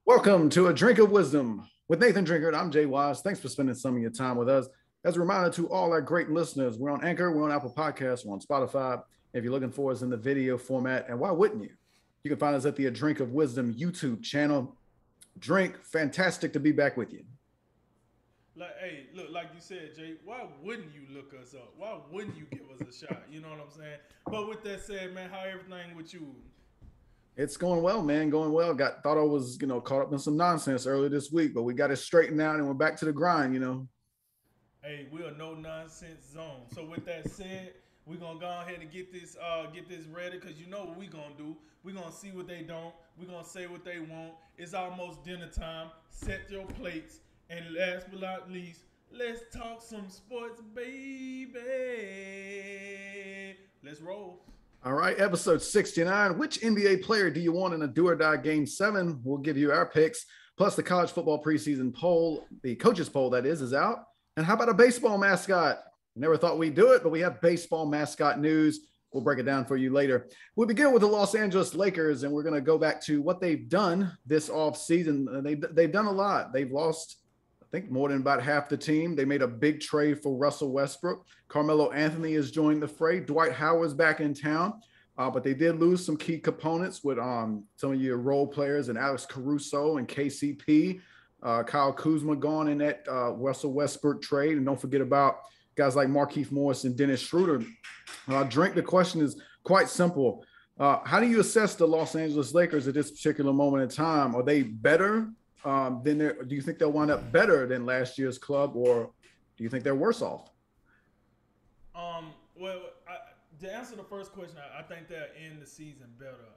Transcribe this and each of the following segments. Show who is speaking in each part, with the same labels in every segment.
Speaker 1: Welcome to A Drink of Wisdom with Nathan Drinkard. I'm Jay Wise. Thanks for spending some of your time with us. As a reminder to all our great listeners, we're on Anchor, we're on Apple Podcasts, we're on Spotify. If you're looking for us in the video format, and why wouldn't you? You can find us at the A Drink of Wisdom YouTube channel. Drink, fantastic to be back with you.
Speaker 2: Hey, look, like you said, Jay, why wouldn't you look us up? Why wouldn't you give us a shot? You know what I'm saying? But with that said, man, how everything with you?
Speaker 1: It's going well, man. Going well. Thought I was, caught up in some nonsense earlier this week, but we got it straightened out and we're back to the grind.
Speaker 2: Hey, we're a no nonsense zone. So with that said, we're gonna go ahead and get this ready because you know what we gonna do. We're gonna see what they don't. We're gonna say what they want. It's almost dinner time. Set your plates. And last but not least, let's talk some sports, baby. Let's roll.
Speaker 1: All right, episode 69. Which NBA player do you want in a do or die game 7? We'll give you our picks, plus the college football preseason poll, the coaches poll that is out. And how about a baseball mascot? Never thought we'd do it, but we have baseball mascot news. We'll break it down for you later. We'll begin with the Los Angeles Lakers, and we're going to go back to what they've done this offseason. They've done a lot. They've lost, I think, more than about half the team. They made a big trade for Russell Westbrook. Carmelo Anthony has joined the fray. Dwight Howard's back in town. But they did lose some key components with some of your role players and Alex Caruso and KCP. Kyle Kuzma gone in that Russell Westbrook trade. And don't forget about guys like Markieff Morris and Dennis Schroeder. Drink, the question is quite simple. How do you assess the Los Angeles Lakers at this particular moment in time? Are they better do you think they'll wind up better than last year's club, or do you think they're worse off?
Speaker 2: Well, to answer the first question, I think they'll end the season better.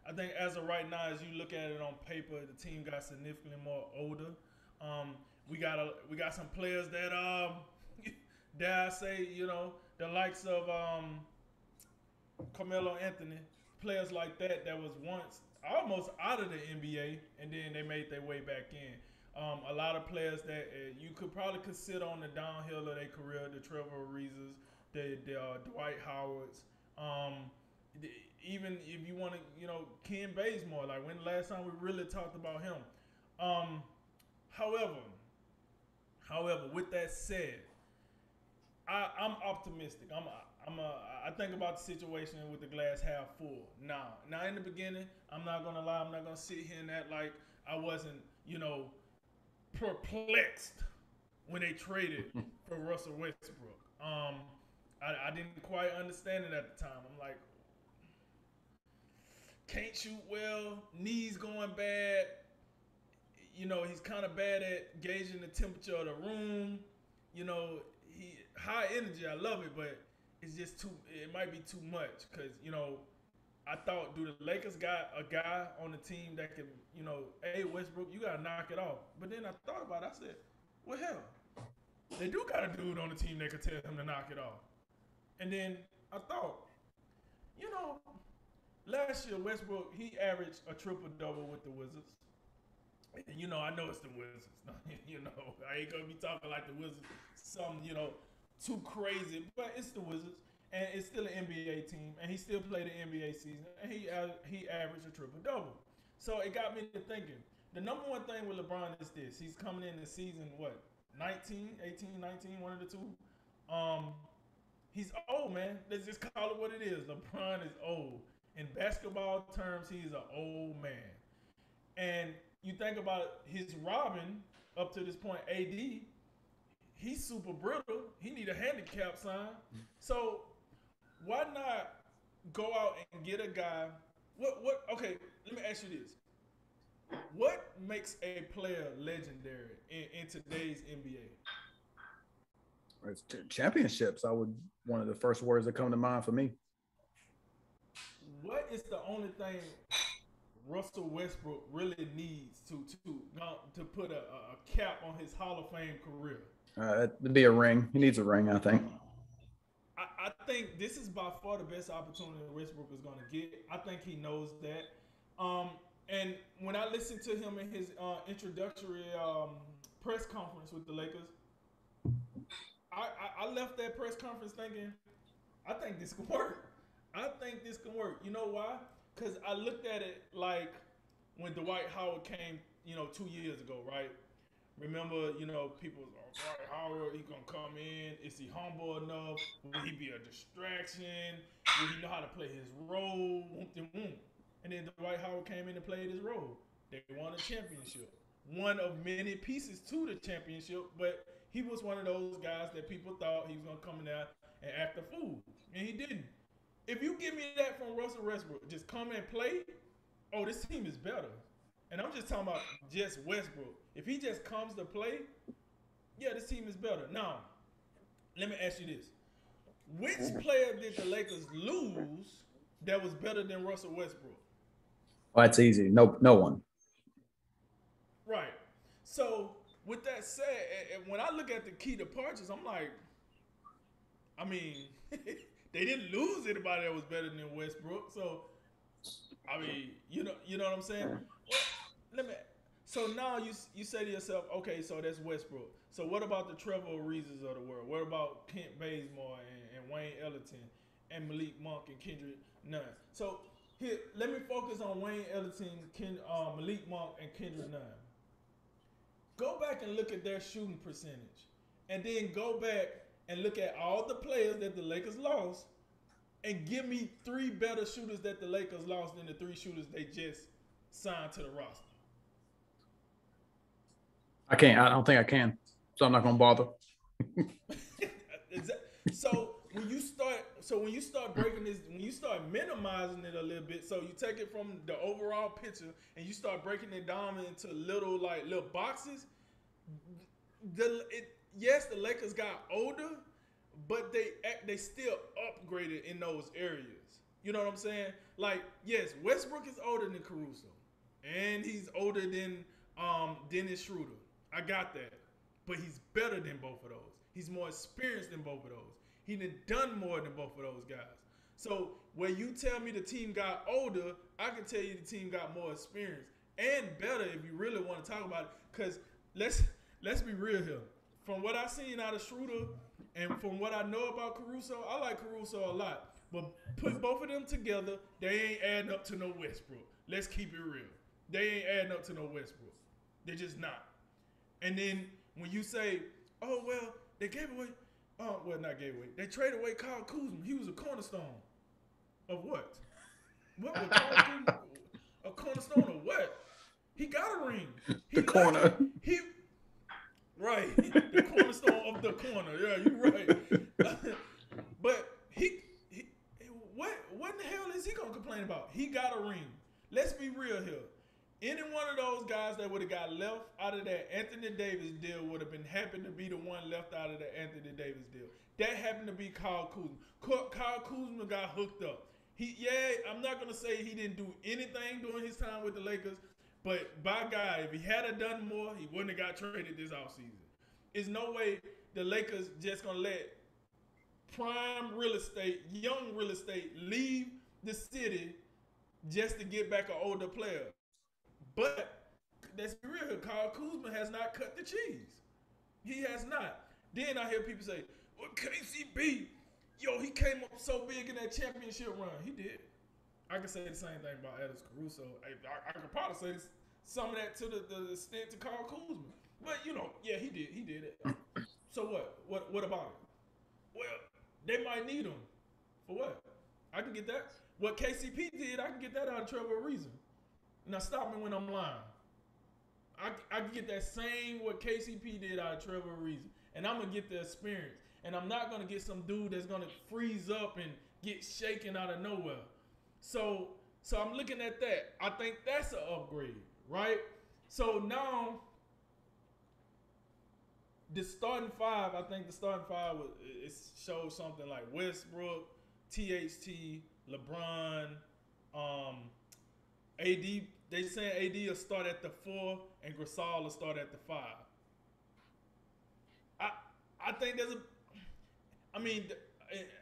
Speaker 2: I think as of right now, as you look at it on paper, the team got significantly more older. We got some players that dare I say, the likes of Carmelo Anthony, players like that was once almost out of the NBA, and then they made their way back in. A lot of players that you could probably consider on the downhill of their career, the Trevor Arizas, the Dwight Howards, even if you want to, Ken Bazemore. Like, when the last time we really talked about him? However, with that said, I'm optimistic. I think about the situation with the glass half full. Now in the beginning, I'm not gonna lie. I'm not gonna sit here and act like I wasn't, perplexed when they traded for Russell Westbrook. I didn't quite understand it at the time. I'm like, can't shoot well, knees going bad. He's kind of bad at gauging the temperature of the room. He high energy. I love it, but it's just too. It might be too much because I thought, do the Lakers got a guy on the team that can, hey Westbrook, you gotta knock it off. But then I thought about it. I said, well, hell, they do got a dude on the team that could tell him to knock it off. And then I thought, last year Westbrook, he averaged a triple double with the Wizards. And, I know it's the Wizards. I ain't gonna be talking like the Wizards, something, too crazy, but it's the Wizards. And it's still an NBA team, and he still played the NBA season, and he averaged a triple double. So it got me to thinking. The number one thing with LeBron is this: he's coming in the season 19, 18, 19, one of the two. He's old, man. Let's just call it what it is. LeBron is old. In basketball terms, he's an old man. And you think about his Robin up to this point, AD. He's super brittle. He need a handicap sign. So why not go out and get a guy? Okay, let me ask you this. What makes a player legendary in today's NBA?
Speaker 1: It's championships. One of the first words that come to mind for me.
Speaker 2: What is the only thing Russell Westbrook really needs to put a cap on his Hall of Fame career?
Speaker 1: It'd be a ring. He needs a ring, I think.
Speaker 2: I think this is by far the best opportunity Westbrook is going to get. I think he knows that. And when I listened to him in his introductory press conference with the Lakers, I left that press conference thinking, I think this can work. You know why? Because I looked at it like when Dwight Howard came, 2 years ago, right? Remember, people was like, Dwight Howard, he gonna come in. Is he humble enough? Will he be a distraction? Will he know how to play his role? And then Dwight Howard came in and played his role. They won a championship. One of many pieces to the championship, but he was one of those guys that people thought he was gonna come in there and act a fool, and he didn't. If you give me that from Russell Westbrook, just come and play, oh, this team is better. And I'm just talking about just Westbrook. If he just comes to play, yeah, this team is better. Now, let me ask you this. Which player did the Lakers lose that was better than Russell Westbrook?
Speaker 3: Oh, that's easy. No one.
Speaker 2: Right. So, with that said, when I look at the key departures, I'm like, I mean, they didn't lose anybody that was better than Westbrook. So, I mean, you know what I'm saying? Well, so now you say to yourself, okay, so that's Westbrook. So what about the Trevor Arizas of the world? What about Kent Bazemore and Wayne Ellington and Malik Monk and Kendrick Nunn? So here, let me focus on Wayne Ellington, Malik Monk, and Kendrick Nunn. Go back and look at their shooting percentage, and then go back and look at all the players that the Lakers lost, and give me 3 better shooters that the Lakers lost than the 3 shooters they just signed to the roster.
Speaker 3: I can't. I don't think I can. So I'm not going to bother.
Speaker 2: So when you start breaking this, when you start minimizing it a little bit, so you take it from the overall picture and you start breaking it down into little boxes. Yes, the Lakers got older, but they still upgraded in those areas. You know what I'm saying? Like, yes, Westbrook is older than Caruso, and he's older than Dennis Schroeder. I got that. But he's better than both of those. He's more experienced than both of those. He done more than both of those guys. So when you tell me the team got older, I can tell you the team got more experience and better if you really want to talk about it. Because let's be real here. From what I've seen out of Schroeder and from what I know about Caruso, I like Caruso a lot. But put both of them together, they ain't adding up to no Westbrook. Let's keep it real. They ain't adding up to no Westbrook. They're just not. And then when you say, oh, well, they gave away, not gave away. They traded away Kyle Kuzma. He was a cornerstone of what? What was Kyle Kuzma? A cornerstone of what? He got a ring.
Speaker 3: The corner.
Speaker 2: Right. The cornerstone of the corner. Yeah, you're right. But what in the hell is he going to complain about? He got a ring. Let's be real here. Any one of those guys that would have got left out of that Anthony Davis deal would have been happy to be the one left out of the Anthony Davis deal. That happened to be Kyle Kuzma. Kyle Kuzma got hooked up. I'm not going to say he didn't do anything during his time with the Lakers, but by God, if he had done more, he wouldn't have got traded this offseason. There's no way the Lakers just going to let prime real estate, young real estate, leave the city just to get back an older player. But let's be real, Kyle Kuzma has not cut the cheese. He has not. Then I hear people say, well, KCP, he came up so big in that championship run. He did. I can say the same thing about Alex Caruso. I could probably say some of that to the extent to Kyle Kuzma. But, yeah, he did. He did it. So what? What about it? Well, they might need him. For what? I can get that. What KCP did, I can get that out of Trevor Ariza. Now stop me when I'm lying. I can get that same what KCP did out of Trevor Ariza. And I'm going to get the experience. And I'm not going to get some dude that's going to freeze up and get shaken out of nowhere. So I'm looking at that. I think that's an upgrade, right? So now, the starting five, I think the starting five, it shows something like Westbrook, THT, LeBron, AD. They saying AD will start at the 4 and Gasol will start at the 5. I think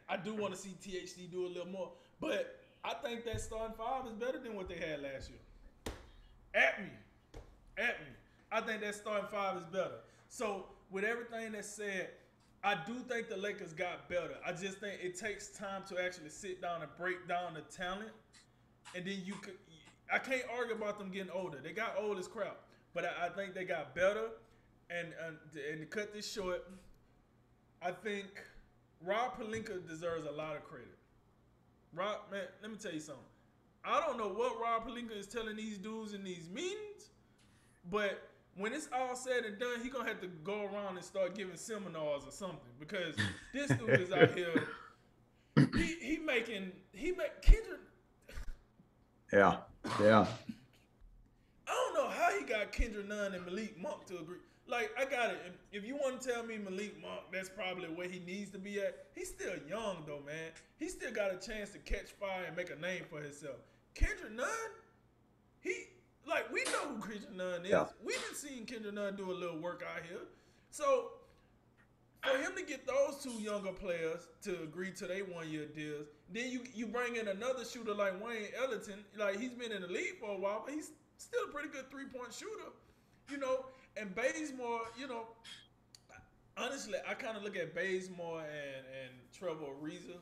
Speaker 2: I do want to see THT do a little more, but I think that starting 5 is better than what they had last year. At me. I think that starting 5 is better. So with everything that's said, I do think the Lakers got better. I just think it takes time to actually sit down and break down the talent, and then I can't argue about them getting older. They got old as crap, but I think they got better. And to cut this short, I think Rob Pelinka deserves a lot of credit. Rob, man, let me tell you something. I don't know what Rob Pelinka is telling these dudes in these meetings, but when it's all said and done, he gonna have to go around and start giving seminars or something, because this dude is out here. He make Kendrick.
Speaker 3: Yeah.
Speaker 2: I don't know how he got Kendrick Nunn and Malik Monk to agree. Like, I got it. If you want to tell me Malik Monk, that's probably where he needs to be at. He's still young, though, man. He still got a chance to catch fire and make a name for himself. Kendrick Nunn, we know who Kendrick Nunn is. Yeah. We've been seeing Kendrick Nunn do a little work out here. So, for him to get those two younger players to agree to their 1-year deals, then you bring in another shooter like Wayne Ellington. Like, he's been in the league for a while, but he's still a pretty good three-point shooter, you know. And Bazemore, you know, honestly, I kind of look at Bazemore and Trevor Ariza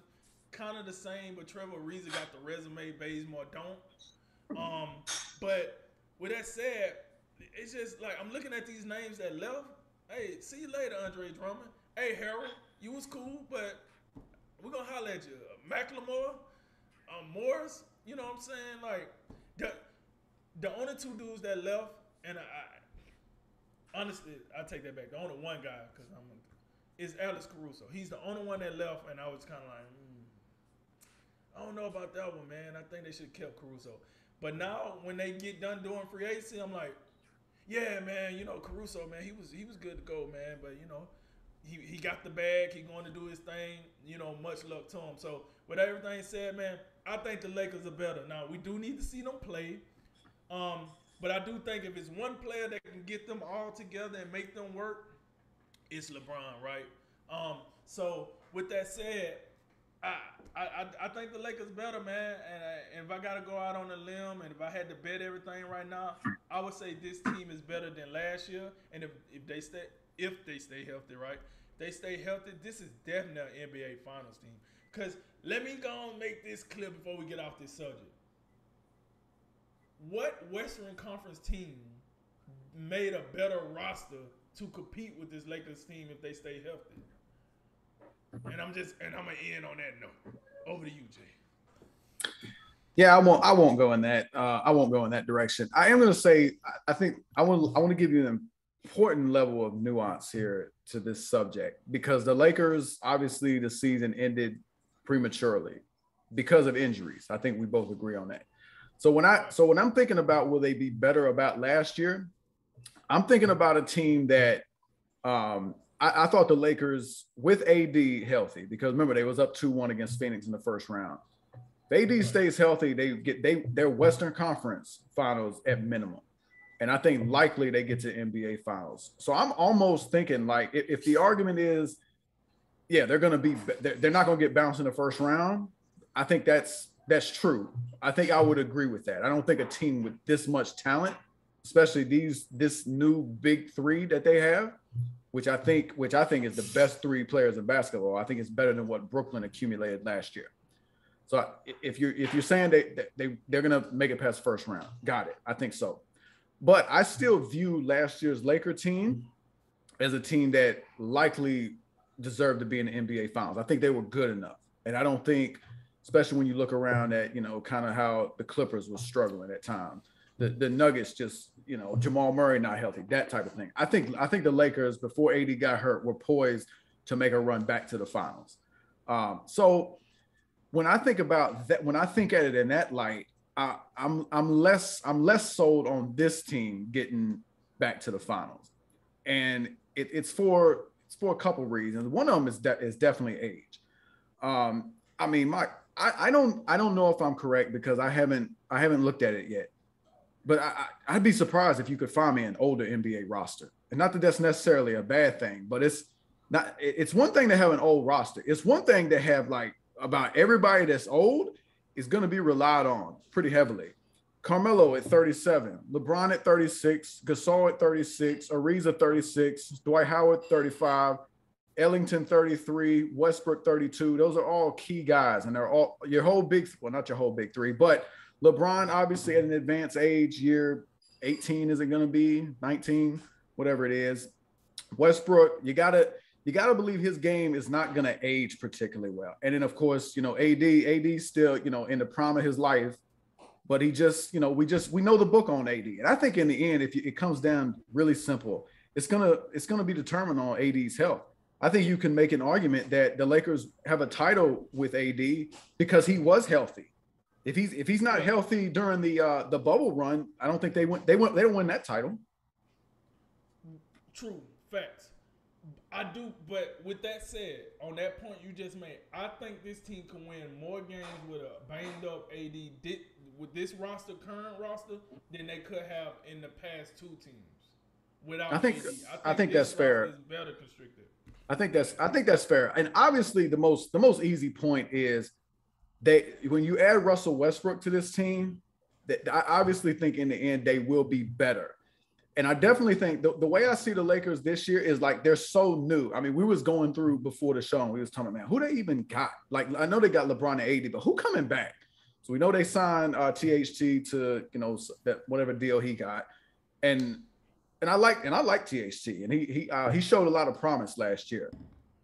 Speaker 2: kind of the same, but Trevor Ariza got the resume Bazemore don't. But with that said, it's just like I'm looking at these names that left. Hey, see you later, Andre Drummond. Hey, Harold, you was cool, but we're going to holler at you. McLemore, Morris, you know what I'm saying? Like, the only two dudes that left, and honestly, I take that back. The only one guy, is Alex Caruso. He's the only one that left, and I was kind of like, I don't know about that one, man. I think they should have kept Caruso. But now, when they get done doing free agency, I'm like, yeah, man, you know, Caruso, man, he was good to go, man. But, you know, he got the bag. He going to do his thing. You know, much luck to him. So, with everything said, man, I think the Lakers are better. Now, we do need to see them play. But I do think if it's one player that can get them all together and make them work, it's LeBron, right? So with that said, I think the Lakers better, man. And if I got to go out on a limb, and if I had to bet everything right now, I would say this team is better than last year. And if they stay healthy, right? If they stay healthy, this is definitely an NBA Finals team. Because let me go and make this clear before we get off this subject. What Western Conference team made a better roster to compete with this Lakers team if they stay healthy? And I'm gonna end on that note. Over to you, Jay.
Speaker 3: Yeah, I won't go in that. I won't go in that direction. I am going to say I think I want to give you an important level of nuance here to this subject, because the Lakers, obviously the season ended prematurely because of injuries. I think we both agree on that. So when I'm thinking about will they be better about last year, I'm thinking about a team that I thought the Lakers with AD healthy, because remember they was up 2-1 against Phoenix in the first round. If AD stays healthy, their Western Conference Finals at minimum, and I think likely they get to NBA Finals. So I'm almost thinking like if the argument is, yeah, they're not going to get bounced in the first round. I think that's true. I think I would agree with that. I don't think a team with this much talent, especially this new big three that they have, which I think is the best three players in basketball. I think it's better than what Brooklyn accumulated last year. So if you're saying they're going to make it past first round, got it. I think so. But I still view last year's Laker team as a team that likely deserved to be in the NBA Finals. I think they were good enough. And I don't think, especially when you look around at, you know, kind of how the Clippers was struggling at times. The Nuggets just, you know, Jamal Murray not healthy, that type of thing. I think the Lakers, before AD got hurt, were poised to make a run back to the finals. So when I think about that, when I think at it in that light, I'm less sold on this team getting back to the finals, and it's for a couple reasons. One of them is definitely age. I mean, I don't know if I'm correct because I haven't looked at it yet, but I'd be surprised if you could find me an older NBA roster. And not that that's necessarily a bad thing, but it's one thing to have an old roster. It's one thing to have like about everybody that's old is going to be relied on pretty heavily. Carmelo at 37, LeBron at 36, Gasol at 36, Ariza 36, Dwight Howard 35, Ellington 33, Westbrook 32. Those are all key guys, and they're all not your whole big three, but LeBron, obviously at an advanced age, year 18, is it going to be 19, whatever it is. Westbrook, you gotta believe his game is not going to age particularly well. And then of course, AD still, in the prime of his life, but he just, we know the book on AD. And I think in the end, if it comes down really simple, it's gonna be determined on AD's health. I think you can make an argument that the Lakers have a title with AD because he was healthy. If he's not healthy during the bubble run, I don't think they don't win that title.
Speaker 2: True, facts. I do, but with that said, on that point you just made, I think this team can win more games with a banged up AD with this current roster, than they could have in the past two teams. Without
Speaker 3: I think that's fair.
Speaker 2: Is better constricted.
Speaker 3: I think that's fair. And obviously the most easy point is when you add Russell Westbrook to this team, that I obviously think in the end they will be better. And I definitely think the way I see the Lakers this year is like they're so new. I mean, we was going through before the show and we was talking, man, who they even got? Like, I know they got LeBron and AD, but who coming back? So we know they signed THT to, that whatever deal he got. And I like THT, and he showed a lot of promise last year.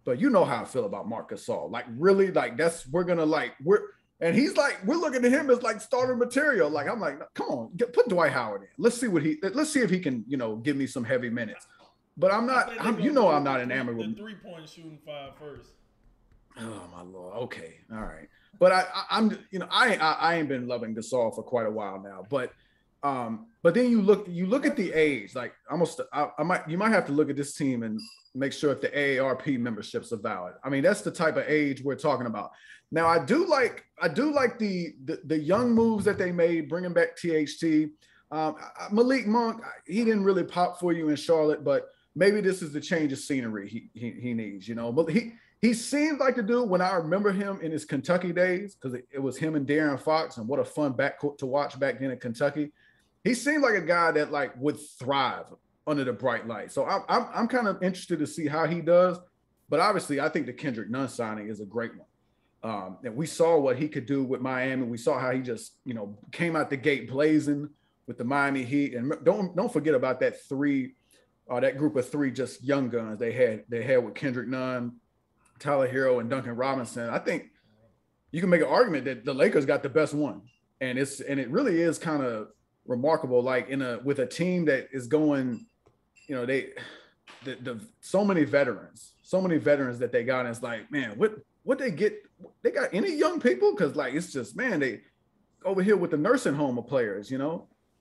Speaker 3: But you know how I feel about Marc Gasol. Like, really, like we're looking at him as like starter material. Like, I'm like, come on, put Dwight Howard in. Let's see if he can, give me some heavy minutes. But I'm not enamored with
Speaker 2: the 3-point shooting 5 first.
Speaker 3: Oh my Lord. Okay. All right. But I ain't been loving Gasol for quite a while now. But then you look at the age. Like you might have to look at this team and make sure if the AARP memberships are valid. I mean, that's the type of age we're talking about. Now, I do like the young moves that they made, bringing back THT. Malik Monk, he didn't really pop for you in Charlotte, but maybe this is the change of scenery he needs. But he seemed like the dude when I remember him in his Kentucky days, because it was him and De'Aaron Fox, and what a fun backcourt to watch back then in Kentucky. He seemed like a guy that like would thrive under the bright light. So I'm kind of interested to see how he does. But obviously, I think the Kendrick Nunn signing is a great one. And we saw what he could do with Miami. We saw how he just came out the gate blazing with the Miami Heat. And don't forget about that group of three just young guns they had with Kendrick Nunn, Tyler Hero, and Duncan Robinson. I think you can make an argument that the Lakers got the best one, and it really is kind of remarkable. Like with a team that is going, so many veterans that they got. And it's like, man, what they get? They got any young people? Because like it's just, man, they over here with the nursing home of players,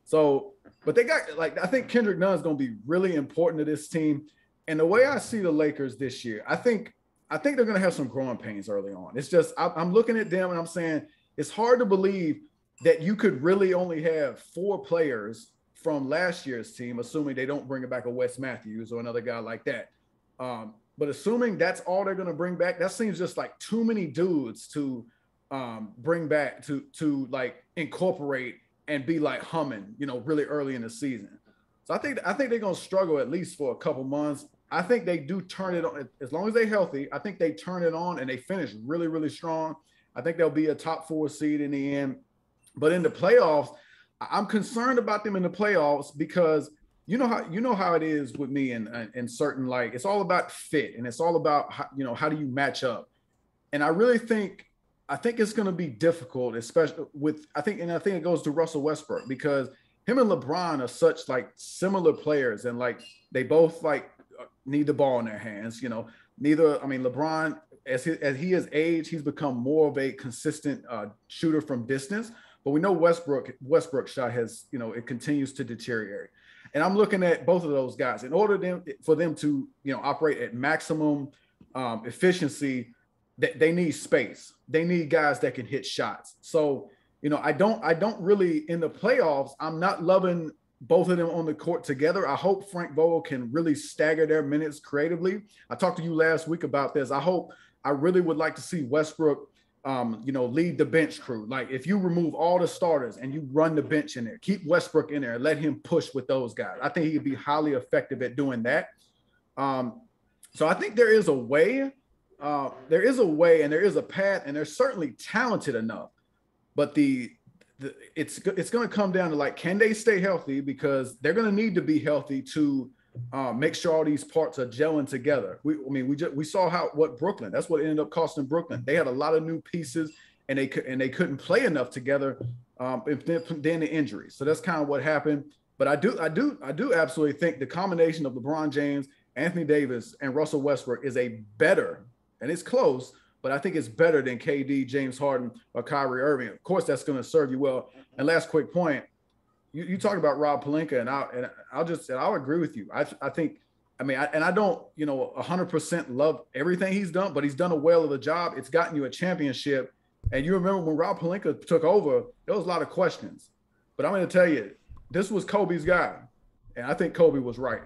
Speaker 3: So, but they got I think Kendrick Nunn is going to be really important to this team. And the way I see the Lakers this year, I think they're going to have some growing pains early on. It's just, I'm looking at them and I'm saying, it's hard to believe that you could really only have 4 players from last year's team, assuming they don't bring back a Wes Matthews or another guy like that. But assuming that's all they're going to bring back, that seems just like too many dudes to bring back to like incorporate and be like humming, really early in the season. So I think they're going to struggle at least for a couple months. I think they do turn it on as long as they're healthy. I think they turn it on and they finish really, really strong. I think they'll be a top 4 seed in the end. But in the playoffs, I'm concerned about them in the playoffs because you know how it is with me in certain, like, it's all about fit and it's all about how do you match up. And I really think it's going to be difficult, especially I think it goes to Russell Westbrook, because him and LeBron are such like similar players, and like they both like need the ball in their hands. LeBron, as he has aged, he's become more of a consistent shooter from distance. But we know Westbrook's shot has, it continues to deteriorate. And I'm looking at both of those guys. In order for them to, operate at maximum efficiency, they need space. They need guys that can hit shots. So, I don't really, in the playoffs, I'm not loving both of them on the court together. I hope Frank Vogel can really stagger their minutes creatively. I talked to you last week about this. I really would like to see Westbrook, lead the bench crew. Like if you remove all the starters and you run the bench in there, keep Westbrook in there and let him push with those guys. I think he could be highly effective at doing that. So I think there is a way, and there is a path, and they're certainly talented enough. But the
Speaker 1: it's going to come down to like, can they stay healthy? Because they're going to need to be healthy to make sure all these parts are gelling together. We saw what Brooklyn. That's what ended up costing Brooklyn. They had a lot of new pieces, and they couldn't play enough together. Then the injuries. So that's kind of what happened. But I do absolutely think the combination of LeBron James, Anthony Davis, and Russell Westbrook is a better, and it's close, but I think it's better than KD, James Harden, or Kyrie Irving. Of course, that's going to serve you well. And last quick point, you talk about Rob Pelinka, and I'll agree with you. I don't 100% love everything he's done, but he's done a well of a job. It's gotten you a championship. And you remember when Rob Pelinka took over, there was a lot of questions. But I'm going to tell you, this was Kobe's guy, and I think Kobe was right.